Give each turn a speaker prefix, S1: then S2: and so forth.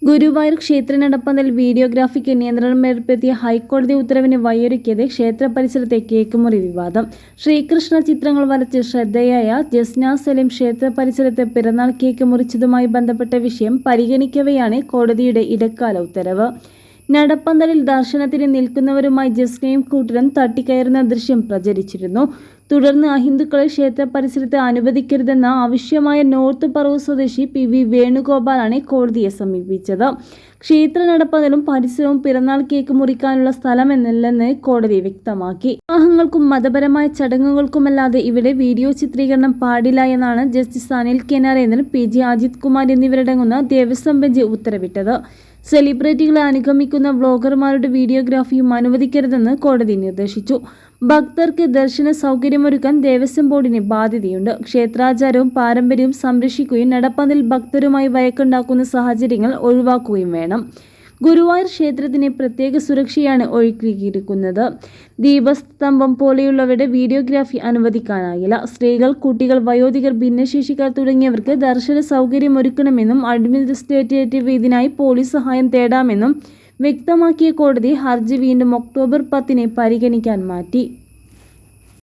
S1: ഗുരുവായൂർ ക്ഷേത്ര നടപ്പന്തൽ വീഡിയോഗ്രാഫിക്ക് നിയന്ത്രണം ഏർപ്പെടുത്തിയ ഹൈക്കോടതി ഉത്തരവിന് വഴിയൊരുക്കിയത് ക്ഷേത്ര പരിസരത്തെ കേക്ക് മുറി വിവാദം. ശ്രീകൃഷ്ണ ചിത്രങ്ങൾ വരച്ച് ശ്രദ്ധേയയായ ജസ്ന സലീം ക്ഷേത്ര പരിസരത്ത് പിറന്നാൾ കേക്ക് മുറിച്ചതുമായി ബന്ധപ്പെട്ട വിഷയം പരിഗണിക്കവെയാണ് കോടതിയുടെ ഇടക്കാല ഉത്തരവ്. നടപ്പന്തലിൽ ദർശനത്തിന് നിൽക്കുന്നവരുമായി ജസ്നയും കൂട്ടരും തട്ടിക്കയറുന്ന ദൃശ്യം പ്രചരിച്ചിരുന്നു. തുടർന്ന് അഹിന്ദുക്കളെ ക്ഷേത്ര പരിസരത്ത് അനുവദിക്കരുതെന്ന ആവശ്യമായ നോർത്ത് പറവൂർ സ്വദേശി PV വേണുഗോപാലാണ് കോടതിയെ സമീപിച്ചത്. ക്ഷേത്ര നടപ്പന്തലും പരിസരവും പിറന്നാൾ കേക്ക് മുറിക്കാനുള്ള സ്ഥലമെന്നല്ലെന്ന് കോടതി വ്യക്തമാക്കി. വിവാഹങ്ങൾക്കും മതപരമായ ചടങ്ങുകൾക്കുമല്ലാതെ ഇവിടെ വീഡിയോ ചിത്രീകരണം പാടില്ല എന്നാണ് justice Anil K. Narendran, PG Ajith Kumar എന്നിവരടങ്ങുന്ന ദേവസ്വം ബെഞ്ച് ഉത്തരവിട്ടത്. സെലിബ്രിറ്റികളെ അനുഗമിക്കുന്ന വ്ളോഗർമാരുടെ വീഡിയോഗ്രാഫിയും അനുവദിക്കരുതെന്ന് കോടതി നിർദ്ദേശിച്ചു. ഭക്തർക്ക് ദർശന സൗകര്യമൊരുക്കാൻ ദേവസ്വം ബോർഡിന് ബാധ്യതയുണ്ട്. ക്ഷേത്രാചാരവും പാരമ്പര്യവും സംരക്ഷിക്കുകയും നടപ്പന്തൽ ഭക്തരുമായി വഴക്കുണ്ടാക്കുന്ന സാഹചര്യങ്ങൾ ഒഴിവാക്കുകയും വേണം. ഗുരുവായൂർ ക്ഷേത്രത്തിന് പ്രത്യേക സുരക്ഷയാണ് ഒരുക്കിയിരിക്കുന്നത്. ദീപസ്തംഭം പോലെയുള്ളവരുടെ വീഡിയോഗ്രാഫി അനുവദിക്കാനാകില്ല. സ്ത്രീകൾ, കുട്ടികൾ, വയോധികർ, ഭിന്നശേഷിക്കാർ തുടങ്ങിയവർക്ക് ദർശന സൗകര്യമൊരുക്കണമെന്നും അഡ്മിനിസ്ട്രേറ്റീവ് ഇതിനായി പോലീസ് സഹായം തേടാമെന്നും വ്യക്തമാക്കിയ കോടതി ഹർജി വീണ്ടും ഒക്ടോബർ 10 പരിഗണിക്കാൻ മാറ്റി.